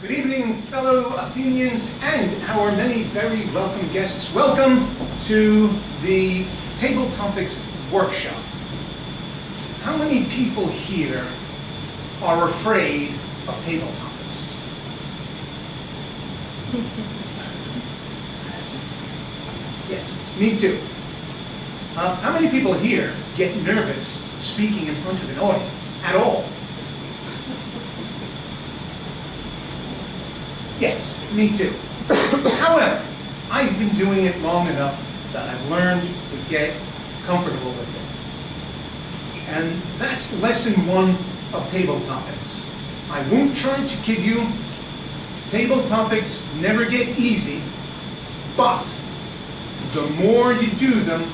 Good evening, fellow Athenians and our many very welcome guests. Welcome to the Table Topics Workshop. How many people here are afraid of table topics? Yes, me too. How many people here get nervous speaking in front of an audience at all? Yes, me too. However, I've been doing it long enough that I've learned to get comfortable with it. And that's lesson one of table topics. I won't try to kid you. Table topics never get easy, but the more you do them,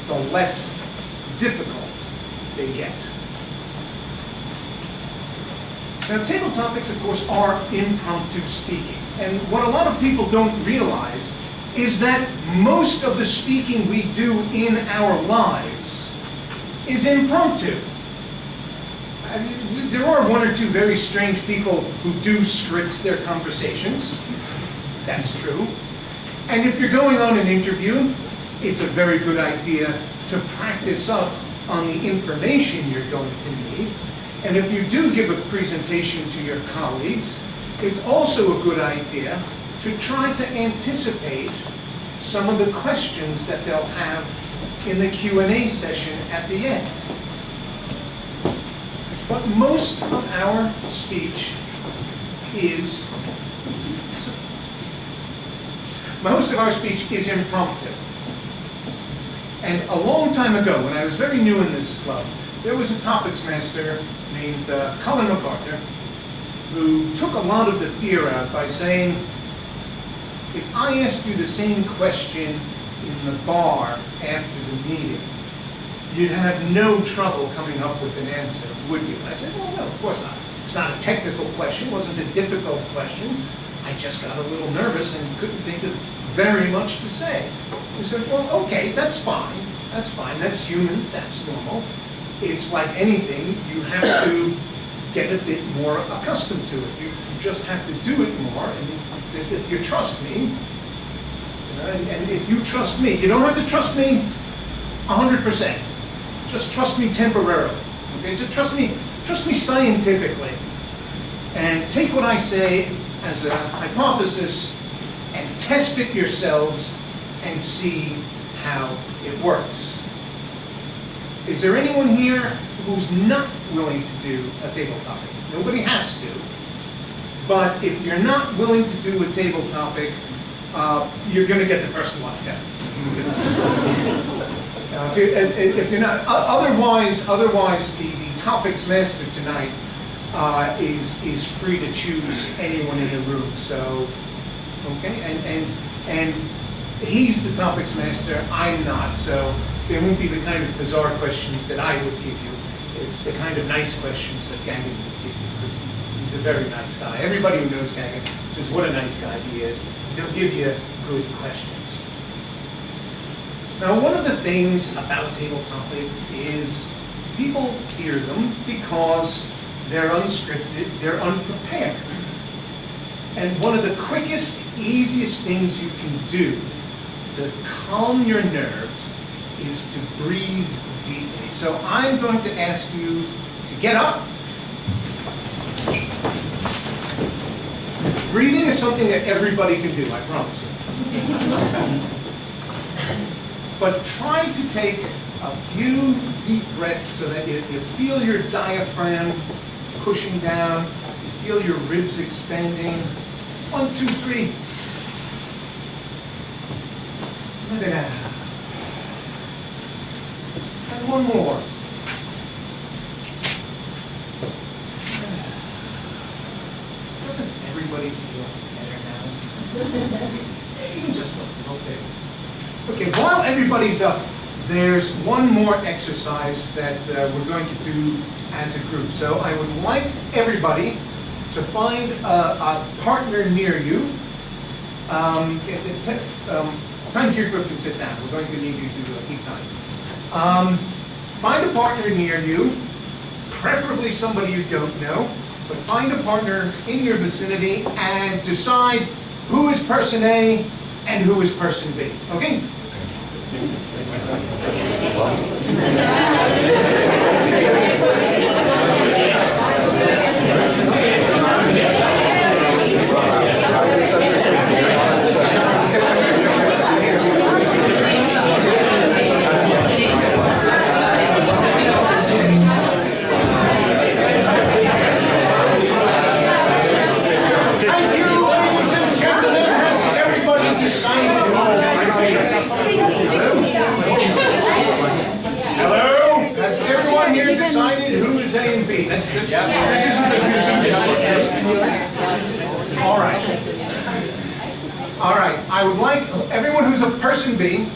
the less difficult they get. Now, table topics, of course, are impromptu speaking. And what a lot of people don't realize is that most of the speaking we do in our lives is impromptu. There are one or two very strange people who do script their conversations. That's true. And if you're going on an interview, it's a very good idea to practice up on the information you're going to need. And if you do give a presentation to your colleagues, it's also a good idea to try to anticipate some of the questions that they'll have in the Q&A session at the end. But most of our speech is impromptu. And a long time ago, when I was very new in this club, there was a topics master named Colin MacArthur who took a lot of the fear out by saying, if I asked you the same question in the bar after the meeting, you'd have no trouble coming up with an answer, would you? I said, well, no, of course not. It's not a technical question, it wasn't a difficult question. I just got a little nervous and couldn't think of very much to say. So he said, well, okay, that's fine, that's human, that's normal. It's like anything, you have to get a bit more accustomed to it. You just have to do it more, and if you trust me, and if you trust me, you don't have to trust me 100%. Just trust me temporarily, okay? Just trust me scientifically, and take what I say as a hypothesis and test it yourselves and see how it works. Is there anyone here who's not willing to do a table topic? Nobody has to. But if you're not willing to do a table topic, you're going to get the first one. Yeah. If you're not, otherwise the topics master tonight is free to choose anyone in the room. So, okay, and he's the topics master. I'm not. So there won't be the kind of bizarre questions that I would give you. It's the kind of nice questions that Gangan would give you, because he's a very nice guy. Everybody who knows Gangan says what a nice guy he is. He'll give you good questions. Now, one of the things about table topics is people fear them because they're unscripted, they're unprepared. And one of the quickest, easiest things you can do to calm your nerves is to breathe deeply. So I'm going to ask you to get up. Breathing is something that everybody can do, I promise you. But try to take a few deep breaths so that you feel your diaphragm pushing down, you feel your ribs expanding. 1, 2, 3. Let it out. And one more. Doesn't everybody feel better now? Even just a little bit. Okay, while everybody's up, there's one more exercise that we're going to do as a group. So I would like everybody to find a partner near you. Time here group can sit down. We're going to need you to keep time. Find a partner near you, preferably somebody you don't know. but find a partner in your vicinity and decide who is person A and who is person B. Okay? Hello? Has everyone here decided who is A and B? This isn't the confusion. All right. All right. I would like everyone who's a person B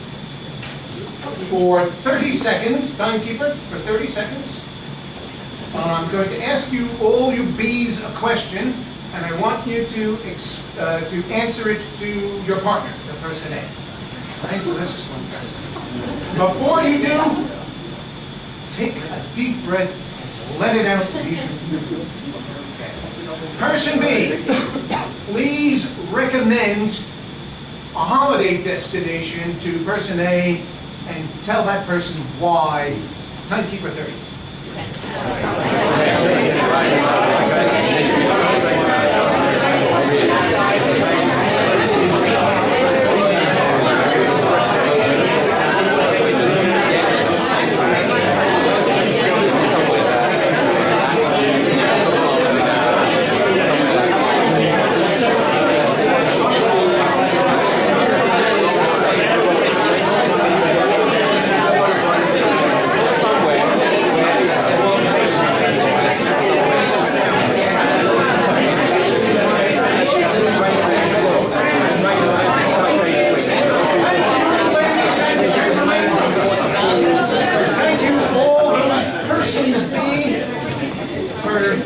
for 30 seconds, timekeeper, for 30 seconds. I'm going to ask you, all you B's, a question, and I want you to answer it to your partner, the person A. All right, so this is one person. Before you do, take a deep breath and let it out. Okay. Person B, please recommend a holiday destination to person A and tell that person why. Timekeeper 30.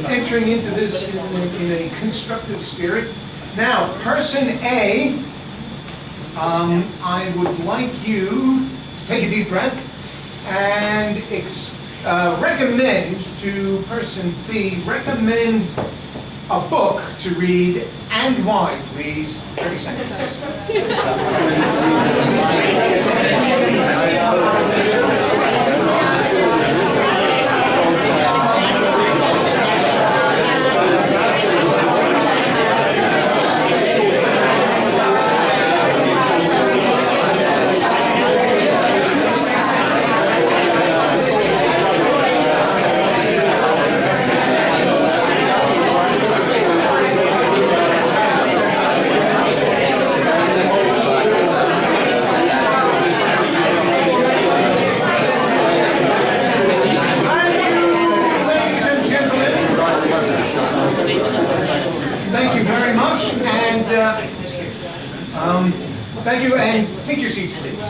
Entering into this in a constructive spirit. Now, person A, I would like you to take a deep breath and recommend to person B, recommend a book to read and why, please. 30 seconds. Thank you, and take your seats, please.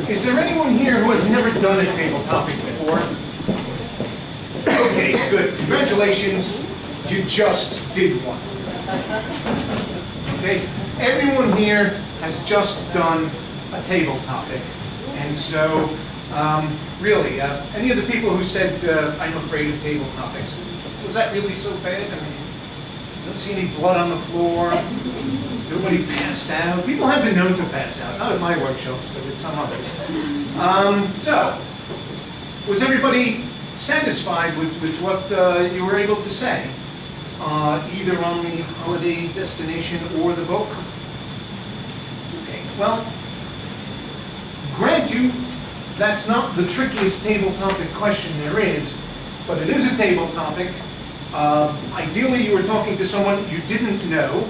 Is there anyone here who has never done a table topic before? Okay, good. Congratulations. You just did one. Okay? Everyone here has just done a table topic. And so, really, any of the people who said, I'm afraid of table topics, was that really so bad? I mean, you don't see any blood on the floor, nobody passed out. People have been known to pass out, not at my workshops, but at some others. So, was everybody satisfied with what you were able to say? Either on the holiday destination or the book? Okay, well, grant you, that's not the trickiest table topic question there is, but it is a table topic. Ideally, you were talking to someone you didn't know,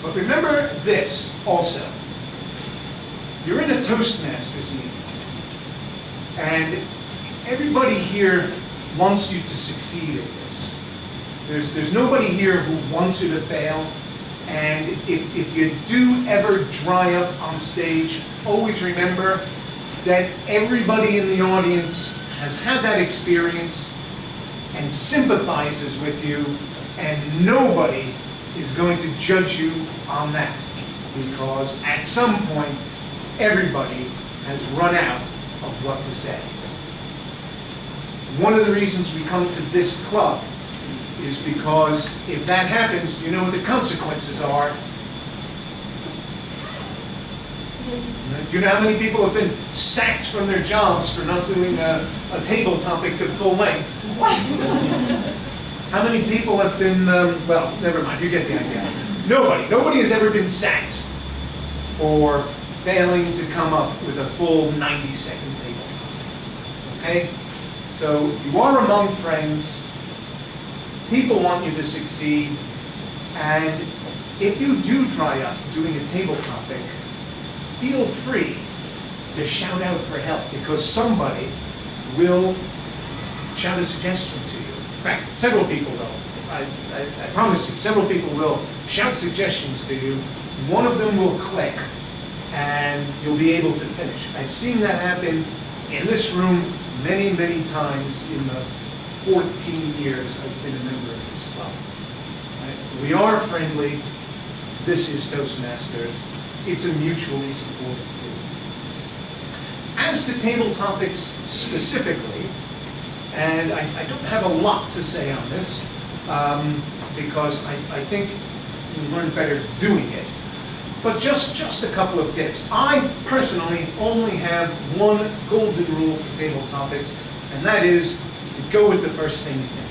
but remember this also. You're in a Toastmasters meeting, and everybody here wants you to succeed at this. There's nobody here who wants you to fail, and if you do ever dry up on stage, always remember that everybody in the audience has had that experience and sympathizes with you, and nobody is going to judge you on that. because at some point, everybody has run out of what to say. One of the reasons we come to this club is because if that happens, you know what the consequences are. Do you know how many people have been sacked from their jobs for not doing a table topic to full length? How many people have been, well, never mind, you get the idea. Nobody has ever been sacked for failing to come up with a full 90-second table topic. Okay? So you are among friends, people want you to succeed, and if you do try up doing a table topic, feel free to shout out for help, because somebody will shout a suggestion to you. In fact, several people will. I promise you, several people will shout suggestions to you. One of them will click, and you'll be able to finish. I've seen that happen in this room many, many times in the 14 years I've been a member of this club. Right? We are friendly. This is Toastmasters. It's a mutually supportive group. As to table topics specifically, and I don't have a lot to say on this, because I think you learn better doing it, but just a couple of tips. I personally only have one golden rule for table topics, and that is to go with the first thing you think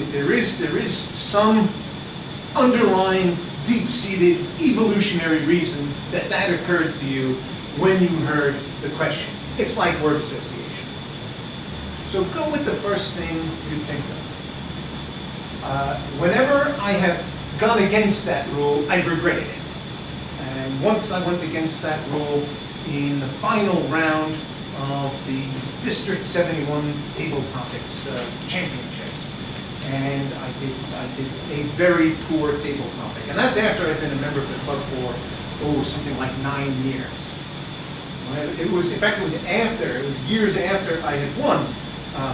about. There is some underlying, deep-seated, evolutionary reason that occurred to you when you heard the question. It's like word association. So go with the first thing you think of. Whenever I have gone against that rule, I've regretted it. And once I went against that rule in the final round of the District 71 Table Topics Championships. And I did a very poor table topic. And that's after I'd been a member of the club for, something like 9 years. It was years after I had won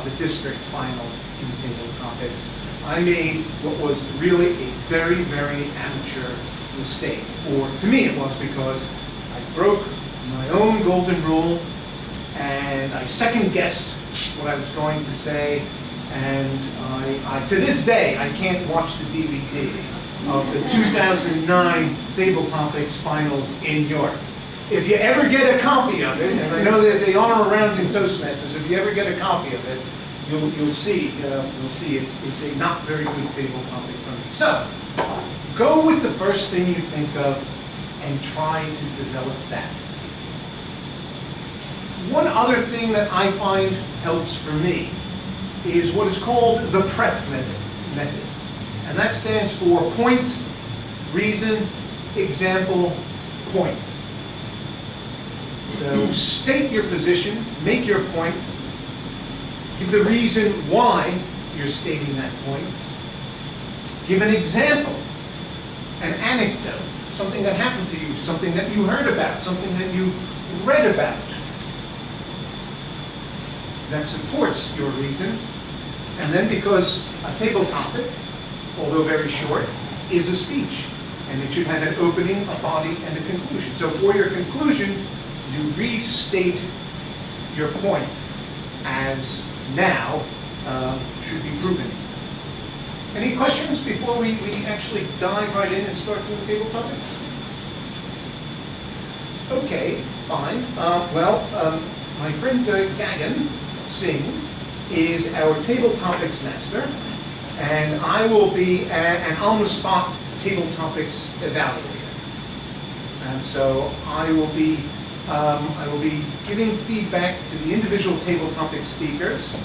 the district final in table topics. I made what was really a very, very amateur mistake. Or to me it was, because I broke my own golden rule and I second-guessed what I was going to say. And I to this day, I can't watch the DVD of the 2009 Table Topics Finals in York. If you ever get a copy of it, and I know that they are around in Toastmasters, if you ever get a copy of it, you'll see it's a not very good table topic for me. So, go with the first thing you think of and try to develop that. One other thing that I find helps for me is what is called the PREP method. And that stands for point, reason, example, point. So state your position, make your point, give the reason why you're stating that point, give an example, an anecdote, something that happened to you, something that you heard about, something that you read about that supports your reason. And then, because a table topic, although very short, is a speech, and it should have an opening, a body, and a conclusion. So for your conclusion, you restate your point as now should be proven. Any questions before we actually dive right in and start doing table topics? Okay, fine. My friend Gagan Singh is our table topics master, and I will be an on-the-spot table topics evaluator. And so I will be giving feedback to the individual table topic speakers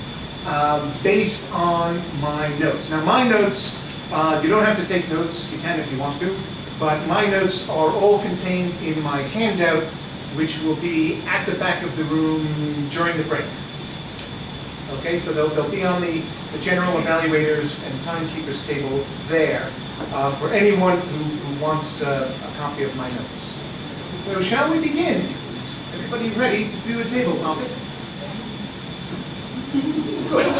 based on my notes. Now my notes, you don't have to take notes, you can if you want to, but my notes are all contained in my handout, which will be at the back of the room during the break. Okay, so they'll be on the general evaluators and timekeepers table there for anyone who wants a copy of my notes. So shall we begin? Is everybody ready to do a table topic? Good.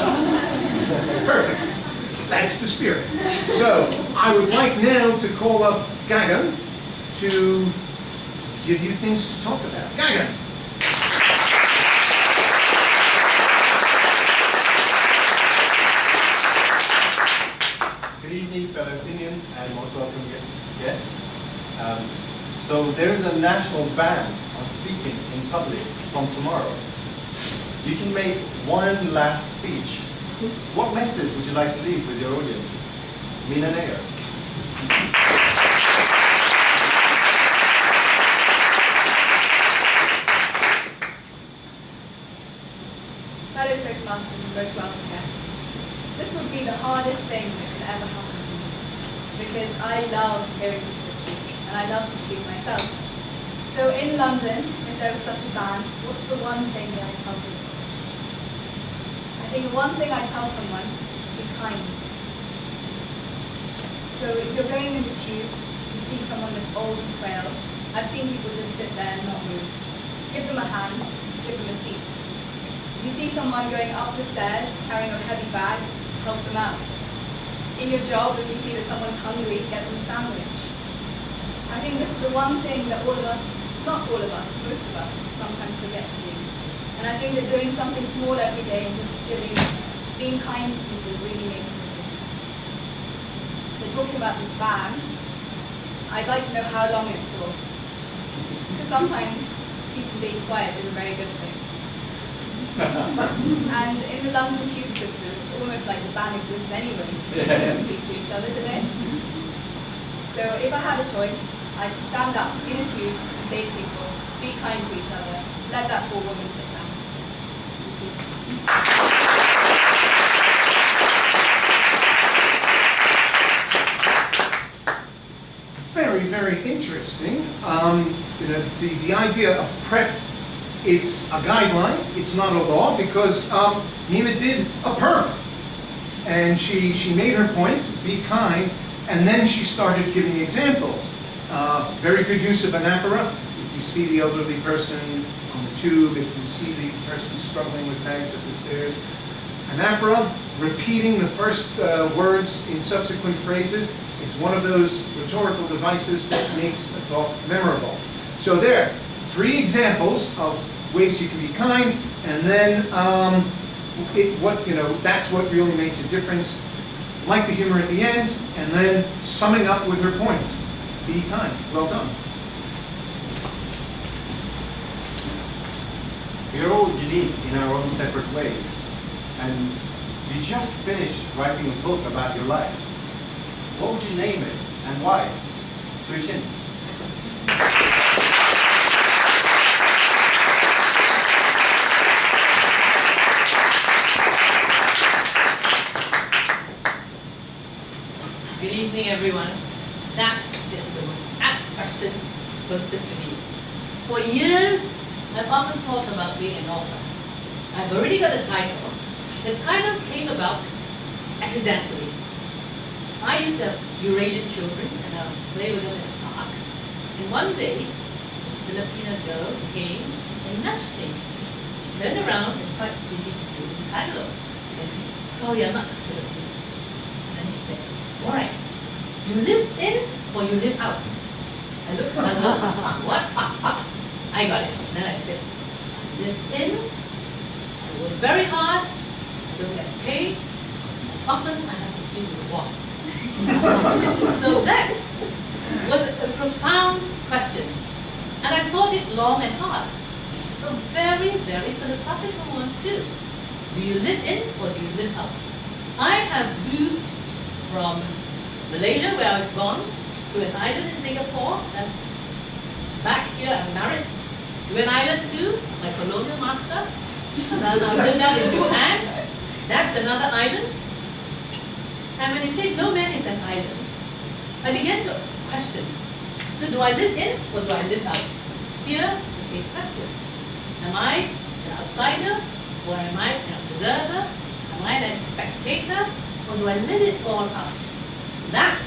Perfect. That's the spirit. So I would like now to call up Gagan to give you things to talk about. Gagan. Good evening, fellow Athenians, and most welcome guests. So there's a national ban on speaking in public from tomorrow. You can make one last speech. What message would you like to leave with your audience? Mina Nair. Fellow Toastmasters and most welcome guests. This would be the hardest thing that could ever happen to me, because I love hearing people speak, and I love to speak myself. So in London, if there was such a ban, what's the one thing that I tell people? I think the one thing I tell someone is to be kind. So if you're going in the tube, you see someone that's old and frail, I've seen people just sit there and not move. Give them a hand, give them a seat. If you see someone going up the stairs, carrying a heavy bag, help them out. In your job, if you see that someone's hungry, get them a sandwich. I think this is the one thing that all of us, not all of us, most of us, sometimes forget to do. And I think that doing something small every day and just being kind to people really makes a difference. So talking about this ban, I'd like to know how long it's for. Because sometimes people being quiet is a very good thing. And in the London tube system, it's almost like the ban exists anyway, so we don't speak to each other today. So if I had a choice, I'd stand up in a tube and say to people, be kind to each other, let that poor woman sit down. Very, very interesting. The idea of prep, it's a guideline, it's not a law, because Nina did a perp. And she made her point, be kind, and then she started giving examples. Very good use of anaphora. If you see the elderly person on the tube, if you see the person struggling with bags up the stairs, anaphora, repeating the first words in subsequent phrases, is one of those rhetorical devices that makes a talk memorable. So there, 3 examples of ways you can be kind, and then that's what really makes a difference. Like the humor at the end, and then summing up with her point. Be kind. Well done. We're all unique in our own separate ways, and you just finished writing a book about your life. What would you name it, and why? Switch in. Good evening, everyone. That is the most apt question posted to me. For years, I've often thought about being an author. I've already got the title. The title came about accidentally. I used to have Eurasian children, and I would play with them in the park. And one day, this Filipino girl came and nudged me. She turned around and tried speaking to me in Tagalog. And I said, sorry, I'm not a Filipino. And then she said, all right, you live in or you live out? I looked puzzled. What? I got it. And then I said, I live in, I work very hard, I don't get paid, often I have to sleep with the boss. So that was a profound question. And I thought it long and hard. A very, very philosophical one too. Do you live in or do you live out? I have moved from Malaysia, where I was born, to an island in Singapore. That's back here, I'm married to an island too, my colonial master. And then I've lived out in Japan. That's another island. And when he said no man is an island, I began to question. So do I live in or do I live out? Here, the same question. Am I an outsider or am I an observer? Am I a spectator or do I live it all out? That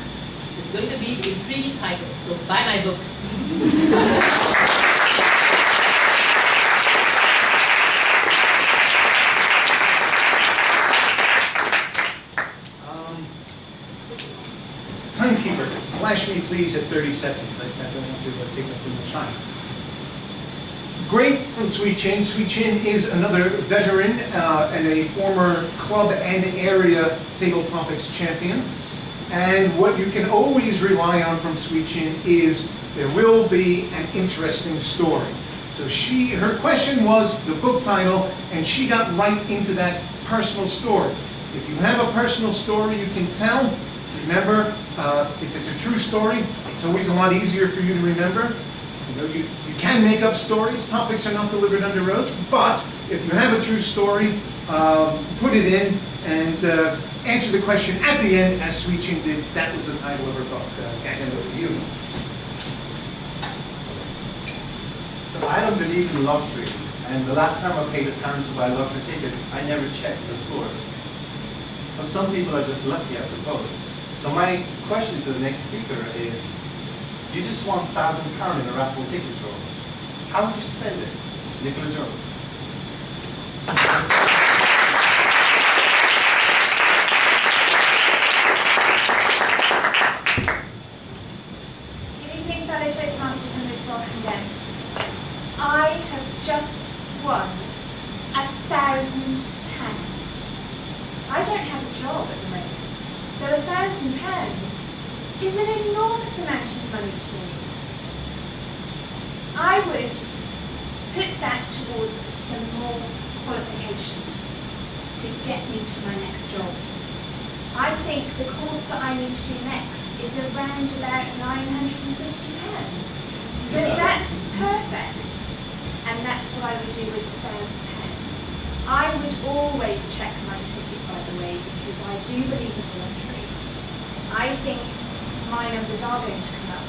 is going to be the intriguing title, so buy my book. please, at 30 seconds. I don't want to take up too much time. Great from Sui Chin. Sui Chin is another veteran and a former club and area table topics champion. And what you can always rely on from Sui Chin is there will be an interesting story. So her question was the book title, and she got right into that personal story. If you have a personal story you can tell, remember, if it's a true story, it's always a lot easier for you to remember. You know, you can make up stories. Topics are not delivered under oath. But if you have a true story, put it in and answer the question at the end, as Sui Chin did. That was the title of her book. Gagan, over to you. So I don't believe in lotteries, and the last time I paid a pound to buy a lottery ticket, I never checked the scores. But some people are just lucky, I suppose. So my question to the next speaker is, you just won £1,000 in a raffle ticket draw. How would you spend it? Nicola Jones. Good evening, fellow Toastmasters and most welcome guests. I have just won £1,000. I don't have a job at the moment, so £1,000 is an enormous amount of money to me. I would put that towards some more qualifications to get me to my next job. I think the course that I need to do next is around about £950. So that's perfect. And that's what I would do with £1,000. I would always check my ticket, by the way, because I do believe in the lottery. I think my numbers are going to come up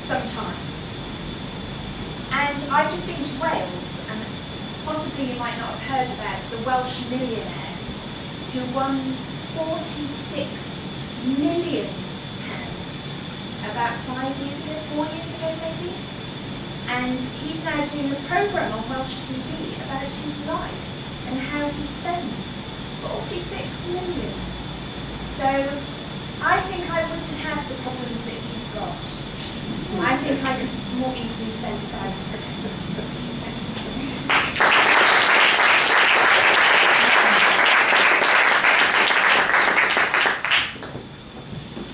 sometime. And I've just been to Wales, and possibly you might not have heard about the Welsh millionaire who won £46 million about 5 years ago, 4 years ago maybe. And he's now doing a programme on Welsh TV about his life and how he spends 46 million. So I think I wouldn't have the problems that he's got. I think I could more easily spend £1,000.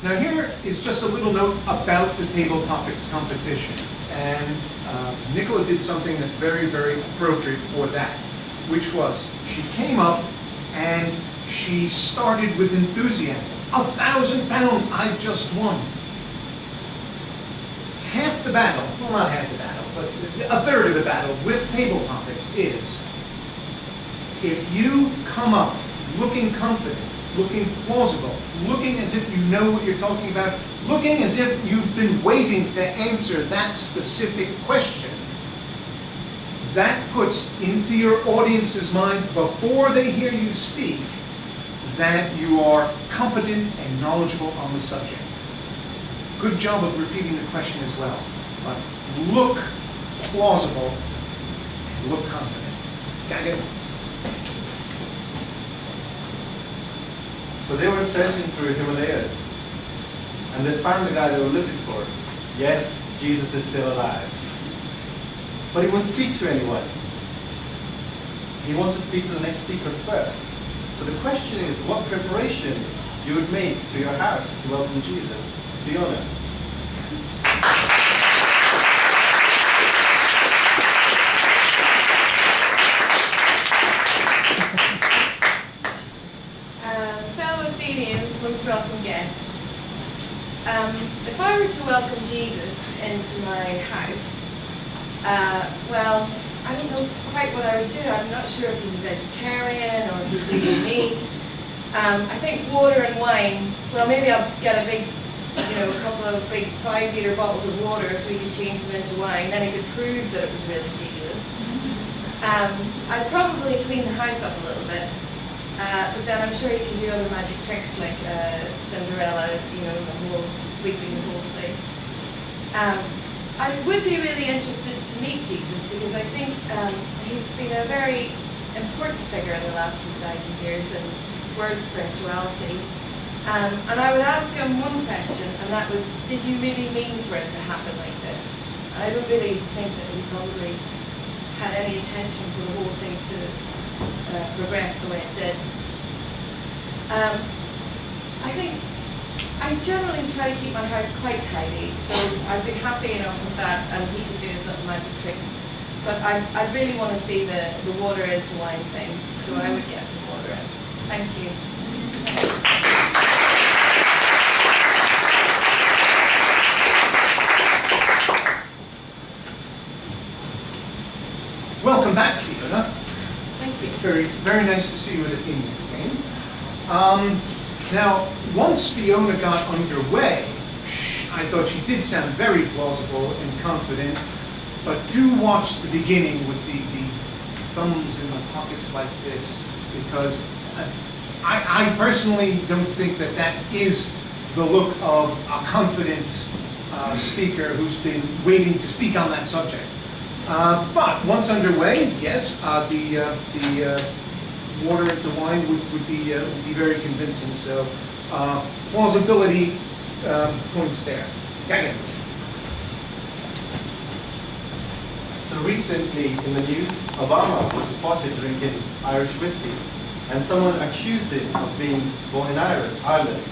Now here is just a little note about the table topics competition. And Nicola did something that's very, very appropriate for that, which was she came up and she started with enthusiasm. £1,000 I just won. Half the battle, well not half the battle, but a third of the battle with table topics is if you come up looking confident, looking plausible, looking as if you know what you're talking about, looking as if you've been waiting to answer that specific question, that puts into your audience's minds before they hear you speak that you are competent and knowledgeable on the subject. Good job of repeating the question as well, but look plausible and look confident. Gagan. So they were searching through Himalayas, and they found the guy they were looking for. Yes, Jesus is still alive. But he won't speak to anyone. He wants to speak to the next speaker first. So the question is what preparation you would make to your house to welcome Jesus. Fiona. Fellow Athenians, most welcome guests. If I were to welcome Jesus into my house, well, I don't know quite what I would do. I'm not sure if he's a vegetarian or if he's eating meat. I think water and wine, well, maybe I'll get a big, a couple of big 5-liter bottles of water so he could change them into wine. Then he could prove that it was really Jesus. I'd probably clean the house up a little bit. But then I'm sure he can do other magic tricks like Cinderella, sweeping the whole place. I would be really interested to meet Jesus because I think he's been a very important figure in the last 2,000 years in world spirituality. And I would ask him one question, and that was, did you really mean for it to happen like this? And I don't really think that he probably had any intention for the whole thing to progress the way it did. I think I generally try to keep my house quite tidy, so I'd be happy enough with that, and he could do his little magic tricks. But I really want to see the water into wine thing, so I would get some water in. Thank you. Welcome back, Fiona. Thank you. It's very nice to see you at Athenians again. Now, once Fiona got underway, I thought she did sound very plausible and confident, but do watch the beginning with the thumbs in the pockets like this, because I personally don't think that that is the look of a confident speaker who's been waiting to speak on that subject. But once underway, yes, the water into wine would be very convincing. So plausibility points there. Gagan. So recently in the news, Obama was spotted drinking Irish whiskey, and someone accused him of being born in Ireland.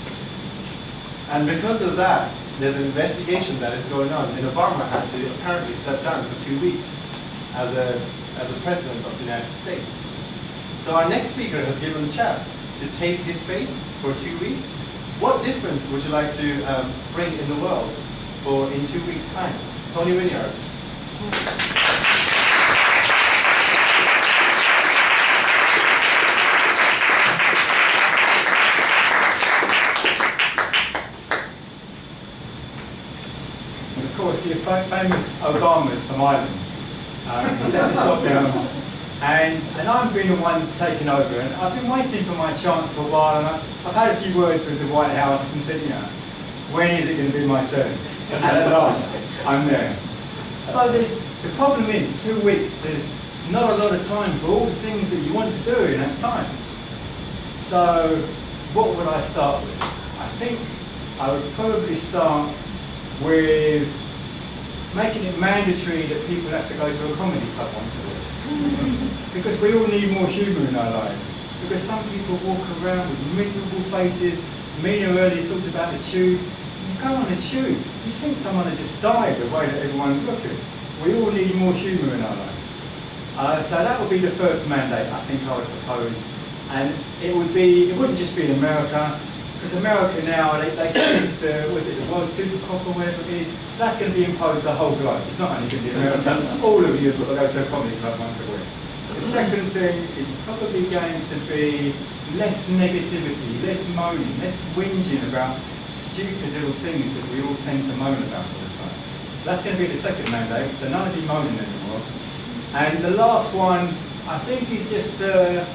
And because of that, there's an investigation that is going on, and Obama had to apparently step down for 2 weeks as a president of the United States. So our next speaker has given the chance to take his place for 2 weeks. What difference would you like to bring in the world in 2 weeks' time? Tony Wynyard. Of course, the famous Obamas from Ireland. He set this lockdown, and I've been the one taking over, and I've been waiting for my chance for a while, and I've had a few words with the White House and said, when is it going to be my turn? And at last, I'm there. So the problem is, 2 weeks, there's not a lot of time for all the things that you want to do in that time. So what would I start with? I think I would probably start with making it mandatory that people have to go to a comedy club once a week. Because we all need more humour in our lives. Because some people walk around with miserable faces. Mina earlier talked about the tube. You go on the tube, you think someone had just died the way that everyone's looking. We all need more humour in our lives. So that would be the first mandate I think I would propose. And it wouldn't just be in America, because America now, they say it's the World Supercop or whatever it is, so that's going to be imposed the whole globe. It's not only going to be America, all of you have got to go to a comedy club once a week. The second thing is probably going to be less negativity, less moaning, less whinging about stupid little things that we all tend to moan about all the time. So that's going to be the second mandate, so none of you moaning anymore. And the last one, I think, is just to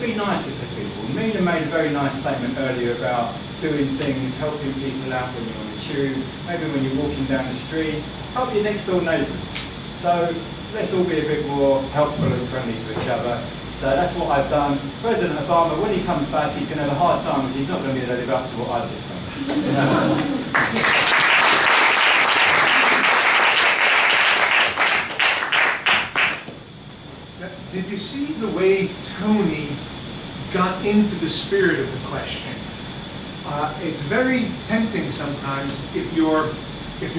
be nicer to people. Mina made a very nice statement earlier about doing things, helping people out when you're on the tube, maybe when you're walking down the street, help your next door neighbours. So let's all be a bit more helpful and friendly to each other. So that's what I've done. President Obama, when he comes back, he's going to have a hard time because he's not going to be able to live up to what I've just done. Did you see the way Tony got into the spirit of the question? It's very tempting sometimes if you're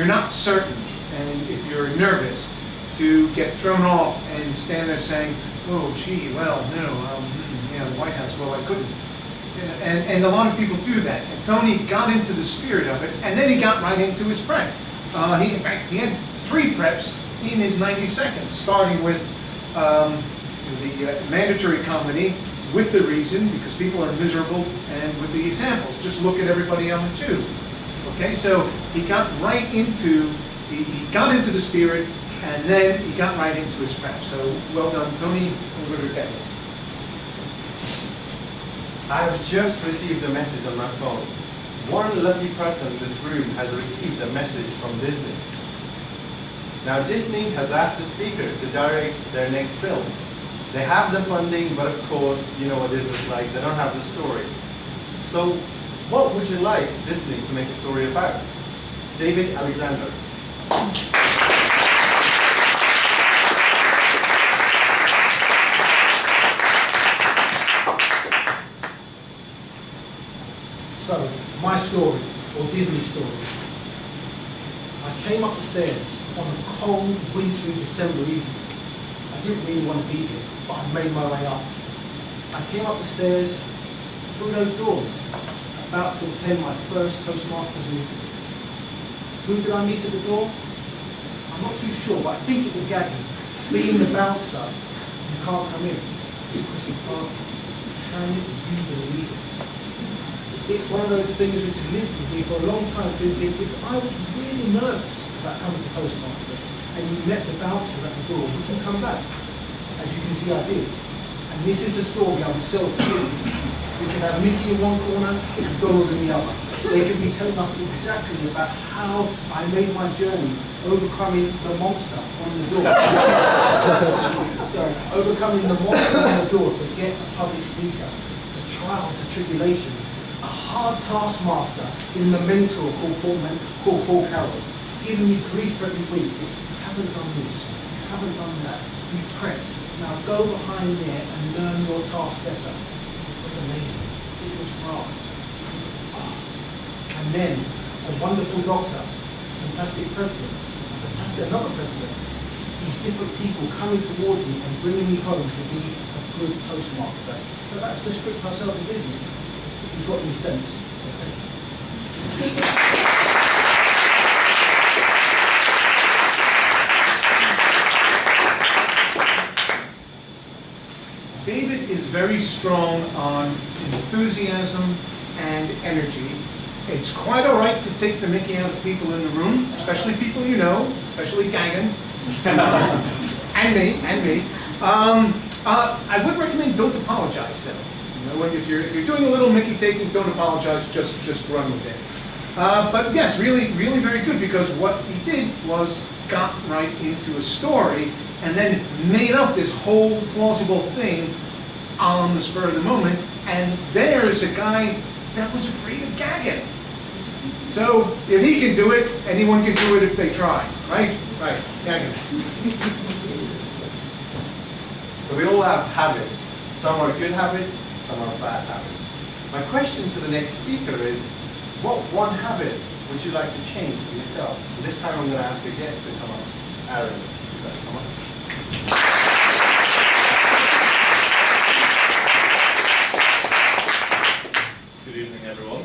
not certain and if you're nervous to get thrown off and stand there saying, "Oh, gee, well, no, yeah, the White House, well, I couldn't." And a lot of people do that. And Tony got into the spirit of it, and then he got right into his prep. In fact, he had 3 preps in his 90 seconds, starting with the mandatory comedy, with the reason, because people are miserable, and with the examples. Just look at everybody on the tube. Okay, so he got right into, he got into the spirit, and then he got right into his prep. So well done, Tony. Over to Kevin. I have just received a message on my phone. One lucky person in this room has received a message from Disney. Now, Disney has asked the speaker to direct their next film. They have the funding, but of course, you know what Disney's like, they don't have the story. So, what would you like Disney to make a story about? David Alexander. So, my story, or Disney's story. I came up the stairs on a cold, wintry December evening. I didn't really want to be here, but I made my way up. I came up the stairs, through those doors, about to attend my first Toastmasters meeting. Who did I meet at the door? I'm not too sure, but I think it was Gaggy. Being the bouncer, you can't come in. It's a Christmas party. Can you believe it? It's one of those things which has lived with me for a long time, thinking if I was really nervous about coming to Toastmasters and you met the bouncer at the door, would you come back? As you can see, I did. And this is the story I would sell to Disney. We could have Mickey in one corner and Donald in the other. They could be telling us exactly about how I made my journey overcoming the monster on the door. Sorry, overcoming the monster on the door to get a public speaker. The trials, the tribulations, a hard taskmaster in the mentor called Paul Carroll, giving me grief every week. You haven't done this, you haven't done that, you prepped. Now go behind there and learn your task better. It was amazing. It was graft. It was And then a wonderful doctor, a fantastic president, another president. These different people coming towards me and bringing me home to be a good Toastmaster. So that's the script I sell to Disney. If he's got any sense, I'll take it. David is very strong on enthusiasm and energy. It's quite all right to take the mickey out of people in the room, especially people you know, especially Gagan, and me. I would recommend don't apologize though. You know, if you're doing a little mickey taking, don't apologize. Just run with it. But yes, really very good, because what he did was got right into a story and then made up this whole plausible thing on the spur of the moment. And there's a guy that was afraid of Gagan. So if he can do it, anyone can do it if they try, right? Right, Gagan. So we all have habits. Some are good habits, some are bad habits. My question to the next speaker is, what one habit would you like to change in yourself? And this time I'm going to ask a guest to come up. Aaron, would you like to come up? Good evening, everyone.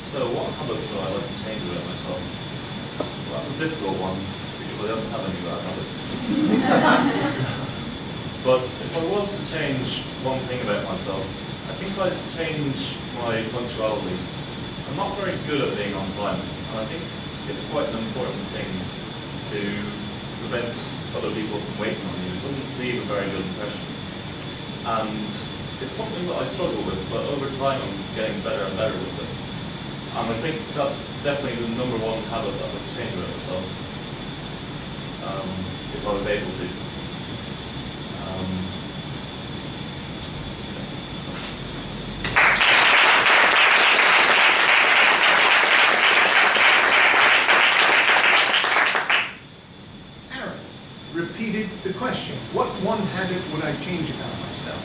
So what habits would I like to change about myself? Well, that's a difficult one, because I don't have any bad habits. But if I was to change one thing about myself, I think I'd change my punctuality. I'm not very good at being on time, and I think it's quite an important thing to prevent other people from waiting on you. It doesn't leave a very good impression. And it's something that I struggle with, but over time I'm getting better and better with it. And I think that's definitely the number one habit that I would change about myself, if I was able to. Aaron repeated the question. What one habit would I change about myself?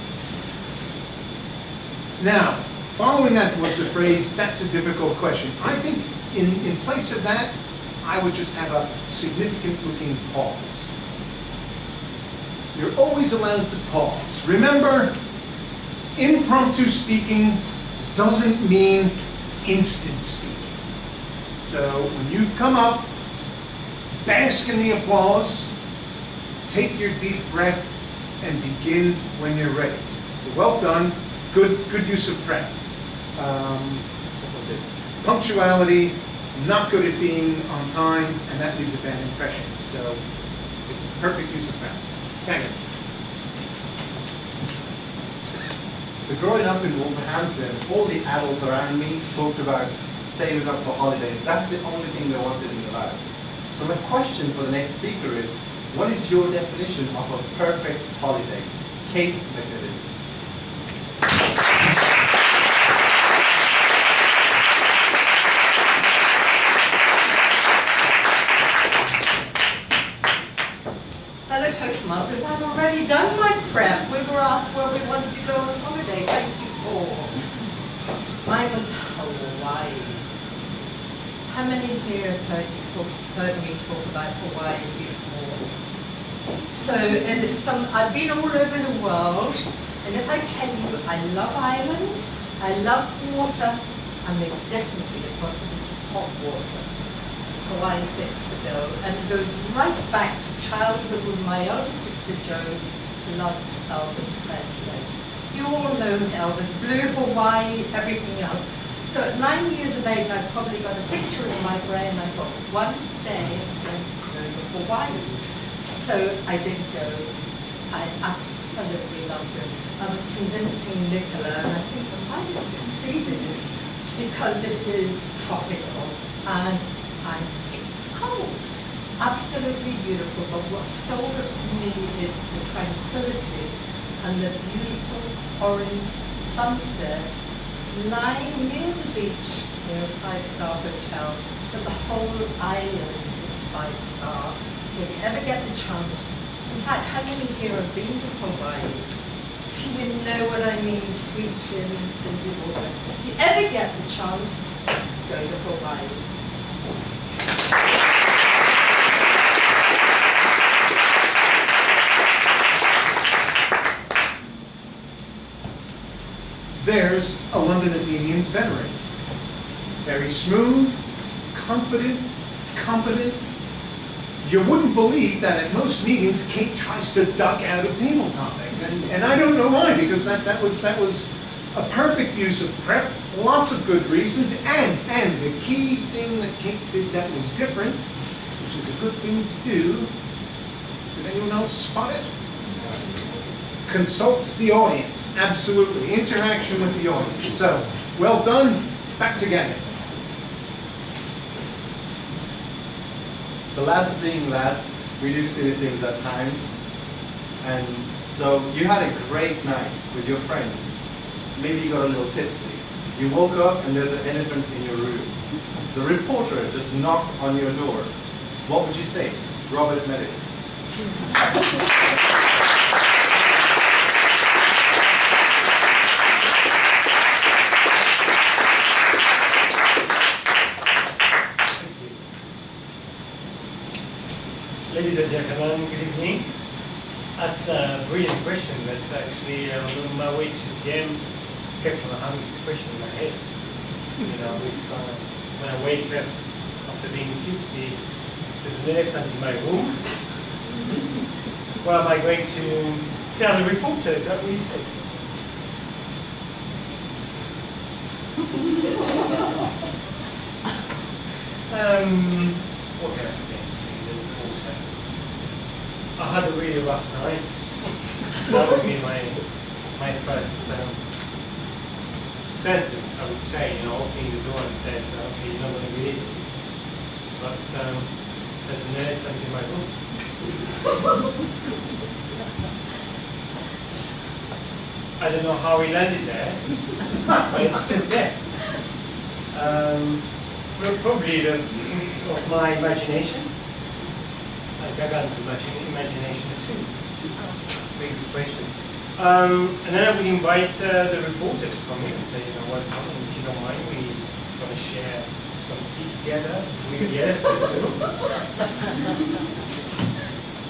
Now, following that was the phrase, that's a difficult question. I think in place of that, I would just have a significant looking pause. You're always allowed to pause. Remember, impromptu speaking doesn't mean instant speaking. So when you come up, bask in the applause, take your deep breath, and begin when you're ready. Well done. Good use of prep. What was it? Punctuality, not good at being on time, and that leaves a bad impression. So, perfect use of prep. Thank you. So growing up in Wolverhampton, all the adults around me talked about saving up for holidays. That's the only thing they wanted in their life. So my question for the next speaker is, what is your definition of a perfect holiday? Kate McNiven. Fellow Toastmasters, I've already done my prep. We were asked where we wanted to go on holiday. Thank you all. Mine was Hawaii. How many here have heard me talk about Hawaii before? So it is I've been all over the world, and if I tell you I love islands, I love water, and they definitely have got to be hot water. Hawaii fits the bill, and it goes right back to childhood with my elder sister Jo loved Elvis Presley. You all know Elvis, Blue Hawaii, everything else. So at 9 years of age, I probably got a picture in my brain. I thought, one day I'm going to go to Hawaii. So I did go. I absolutely loved it. I was convincing Nicola, and I think I might have succeeded because it is tropical and I hate cold. Absolutely beautiful, but what sold it for me is the tranquility and the beautiful orange sunsets lying near the beach near a 5-star hotel, but the whole island is 5-star. So if you ever get the chance, in fact, how many here have been to Hawaii? So you know what I mean, sweet chin and Cindy water. If you ever get the chance, go to Hawaii. There's a London Athenians veteran. Very smooth, confident, competent. You wouldn't believe that at most meetings, Kate tries to duck out of table topics. And I don't know why, because that was a perfect use of prep, lots of good reasons, and the key thing that Kate did that was different, which is a good thing to do. Did anyone else spot it? Consults the audience, absolutely. Interaction with the audience. So, well done, back together. So lads being lads, we do silly things at times. And so you had a great night with your friends. Maybe you got a little tipsy. You woke up and there's an elephant in your room. The reporter just knocked on your door. What would you say? Robert Meadows. Ladies and gentlemen, good evening. That's a brilliant question. That's actually on my way to CM, kept on having this question in my head. You know, when I wake up after being tipsy, there's an elephant in my room. What am I going to tell the reporter? Is that what he said? What can I say to the reporter? I had a really rough night. That would be my first sentence, I would say, you know, opening the door and said, okay, you're not going to believe this, but there's an elephant in my room. I don't know how he landed there, but it's just there. Well, probably the fruit of my imagination. Gagan's imagination too, which is a very good question. And then I would invite the reporter to come in and say, you know what, if you don't mind, we're going to share some tea together with the elephant in the room.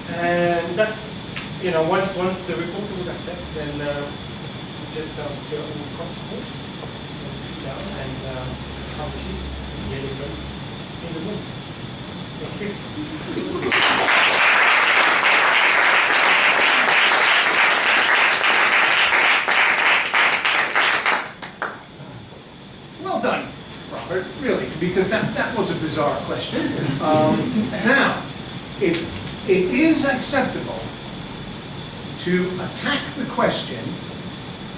And that's, you know, once the reporter would accept, then just feel comfortable and sit down and have tea with the elephant in the room. Thank you. Well done, Robert, really, because that was a bizarre question. Now, it is acceptable to attack the question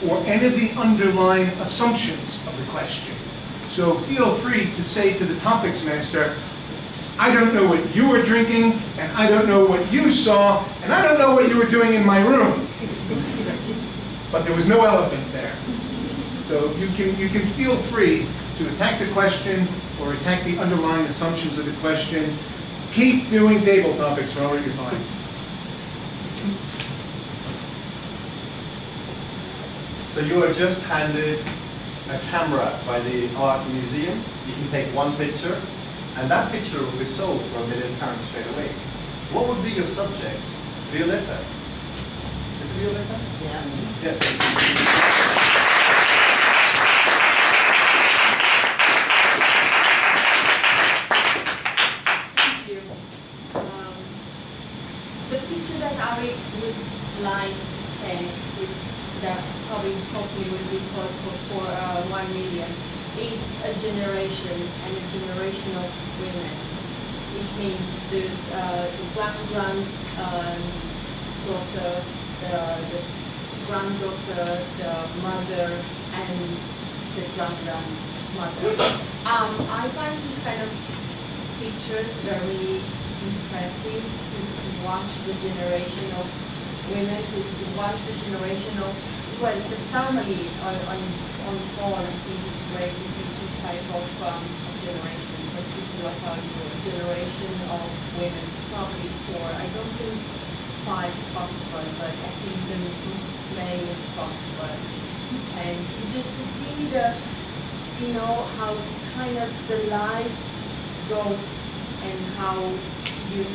or any of the underlying assumptions of the question. So feel free to say to the topics master, I don't know what you were drinking, and I don't know what you saw, and I don't know what you were doing in my room. But there was no elephant there. So you can feel free to attack the question or attack the underlying assumptions of the question. Keep doing table topics, Robert, you're fine. So you are just handed a camera by the art museum. You can take one picture, and that picture will be sold for £1 million straight away. What would be your subject? Violetta. Is it Violetta? Yeah. Yes. Thank you. The picture that I would like to take, that hopefully will be sold for 1 million, it's a generation and a generation of women, which means the daughter, the granddaughter, the mother, and the grandmother. I find these kind of pictures very impressive to watch the generation of women, to watch the generation of, well, the family on its own. I think it's great to see this type of generation. So this is what I do, a generation of women, probably 4. I don't think 5 is possible, but I think the many is possible. And it's just to see the, you know, how kind of the life goes and how you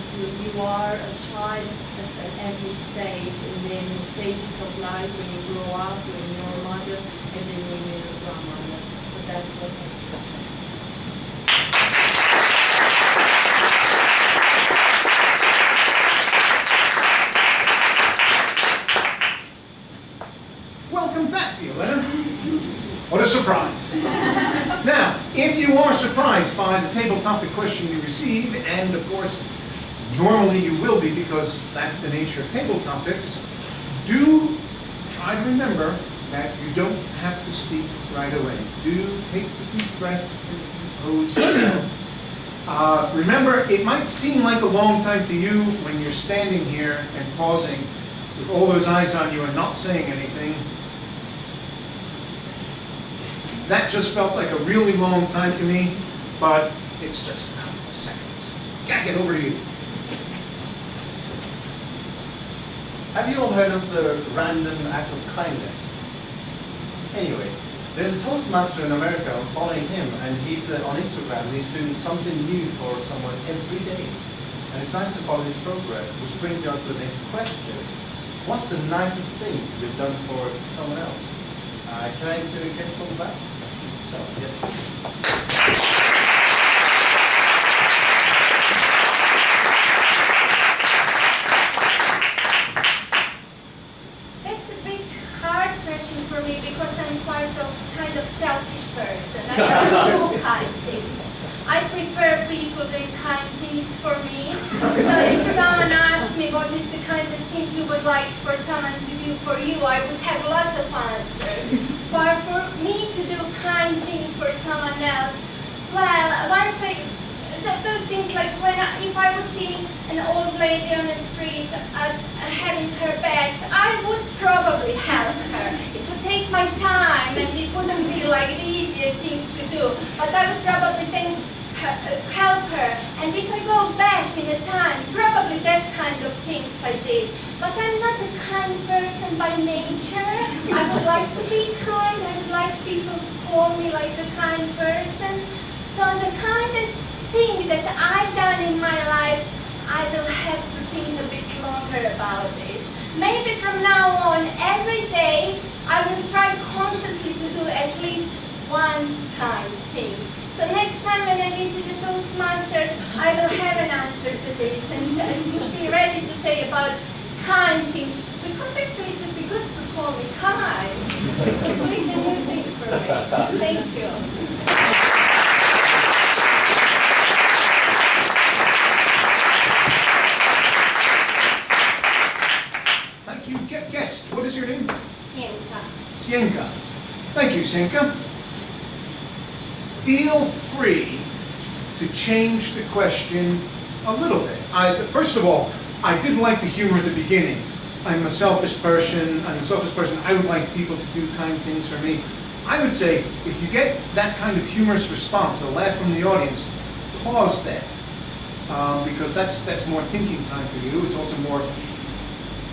are a child at every stage, and then the stages of life when you grow up, when you're a mother, and then when you're a grandmother. But that's what I do. Welcome back, Violetta. What a surprise. Now, if you are surprised by the table topic question you receive, and of course, normally you will be because that's the nature of table topics, do try to remember that you don't have to speak right away. Do take the deep breath and compose yourself. Remember, it might seem like a long time to you when you're standing here and pausing with all those eyes on you and not saying anything. That just felt like a really long time to me, but it's just a couple of seconds. Gotta get over to you. Have you all heard of the random act of kindness? Anyway, there's a Toastmaster in America. I'm following him, and he's on Instagram. He's doing something new for someone every day. And it's nice to follow his progress, which brings me on to the next question. What's the nicest thing you've done for someone else? Can I get a guess from the back? So, yes, please. That's a bit hard question for me because I'm kind of selfish person. I don't do kind things. I prefer people doing kind things for me. So if someone asked me what is the kindest thing you would like for someone to do for you, I would have lots of answers. But for me to do kind thing for someone else, well, those things like if I would see an old lady on the street having her bags, I would probably help her. It would take my time and it wouldn't be like the easiest thing to do, but I would probably help her. And if I go back in the time, probably that kind of things I did. But I'm not a kind person by nature. I would like to be kind. I would like people to call me like a kind person. So the kindest thing that I've done in my life, I will have to think a bit longer about this. Maybe from now on, every day, I will try consciously to do at least one kind thing. So next time when I visit the Toastmasters, I will have an answer to this and will be ready to say about kind thing, because actually it would be good to call me kind. It's a completely new thing for me. Thank you. Thank you. Guest, what is your name? Sienka. Sienka. Thank you, Sienka. Feel free to change the question a little bit. First of all, I didn't like the humor at the beginning. I'm a selfish person. I would like people to do kind things for me. I would say, if you get that kind of humorous response, a laugh from the audience, pause there. Because that's more thinking time for you. It's also more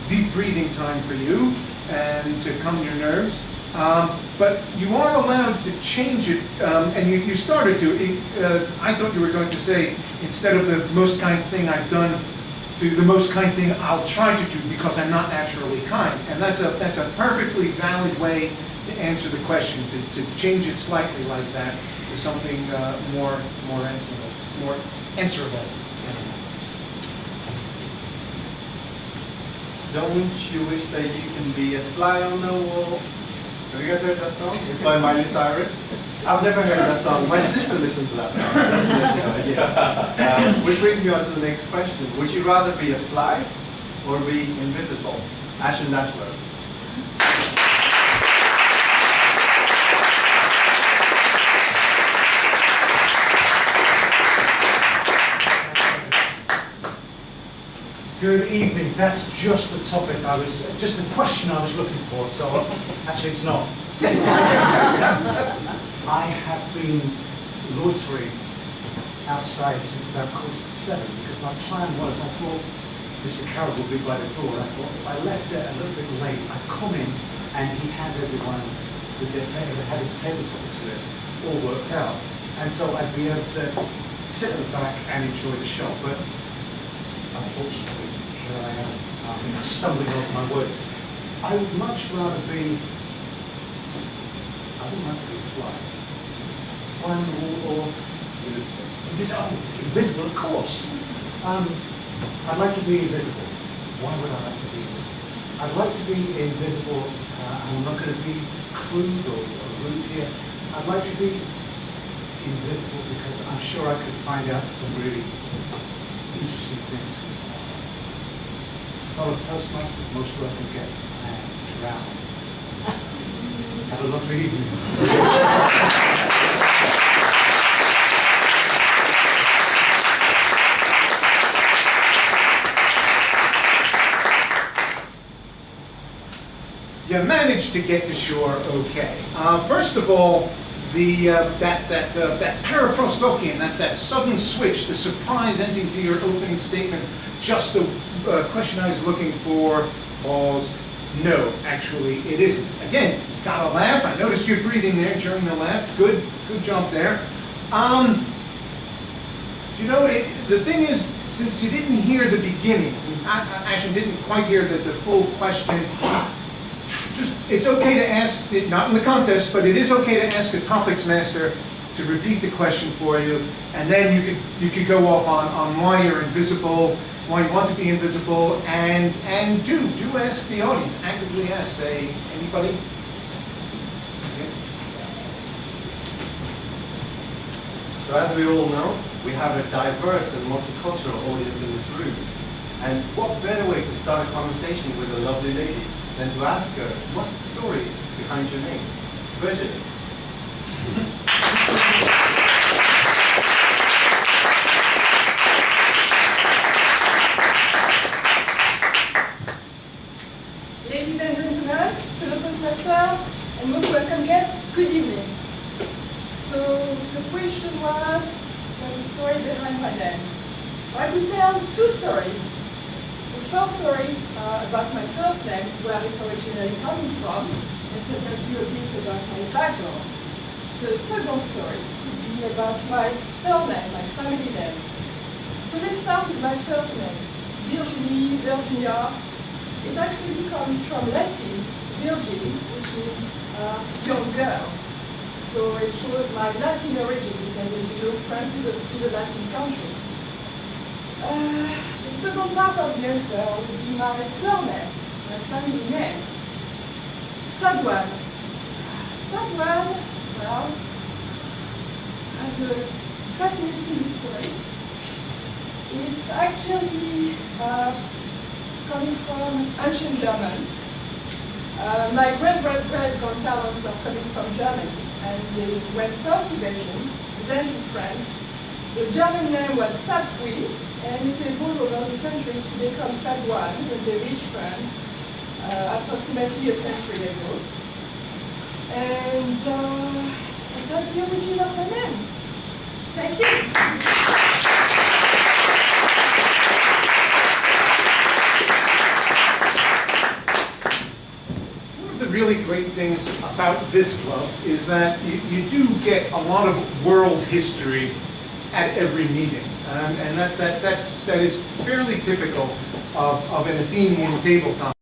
deep breathing time for you and to calm your nerves. But you are allowed to change it, and you started to. I thought you were going to say, instead of the most kind thing I've done, to the most kind thing I'll try to do because I'm not naturally kind. And that's a perfectly valid way to answer the question, to change it slightly like that to something more answerable. Don't you wish that you can be a fly on the wall? Have you guys heard that song? It's by Miley Cyrus. I've never heard that song. My sister listens to that song, just to let you know, yes. Which brings me on to the next question. Would you rather be a fly or be invisible? Ash and Dashler. Good evening. That's just the topic just the question I was looking for, so actually it's not. I have been loitering outside since about 7:15 because my plan was, I thought Mr. Carroll would be by the door. I thought if I left it a little bit late, I'd come in and he'd have everyone with their have his table topics list all worked out. And so I'd be able to sit at the back and enjoy the show. But unfortunately, here I am, stumbling over my words. I would much rather be, I wouldn't like to be a fly. Fly on the wall or invisible. Invisible, of course. I'd like to be invisible. Why would I like to be invisible? I'd like to be invisible, and I'm not going to be crude or rude here. I'd like to be invisible because I'm sure I could find out some really interesting things. Fellow Toastmasters, most welcome guests, and drowning. Have a lovely evening. You managed to get to shore okay. First of all, that paraprostokian, that sudden switch, the surprise ending to your opening statement, just the question I was looking for. Pause. No, actually, it isn't. Again, got a laugh. I noticed you breathing there during the laugh. Good jump there. You know, the thing is, since you didn't hear the beginnings, and actually didn't quite hear the full question, it's okay to ask, not in the contest, but it is okay to ask a topics master to repeat the question for you, and then you could go off on why you're invisible, why you want to be invisible, and do ask the audience, actively ask, say, anybody? Okay. So as we all know, we have a diverse and multicultural audience in this room. And what better way to start a conversation with a lovely lady than to ask her, what's the story behind your name? Virgin. Ladies and gentlemen, fellow Toastmasters, and most welcome guests, good evening. So the question was, what's the story behind my name? I could tell two stories. The first story about my first name, where it's originally coming from, and that tells you a bit about my background. The second story could be about my surname, my family name. So let's start with my first name, Virginie, Virginia. It actually comes from Latin, virgin, which means young girl. So it shows my Latin origin, because as you know, France is a Latin country. The second part of the answer would be my surname, my family name. Sadwan. Sadwan, well, has a fascinating history. It's actually coming from ancient German. My great-great-great-grandparents were coming from Germany, and they went first to Belgium, then to France. The German name was Satwi, and it evolved over the centuries to become Sadwan when they reached France, approximately a century ago. And that's the origin of my name. Thank you. really great things about this club is that you do get a lot of world history at every meeting. And that is fairly typical of an Athenian tabletop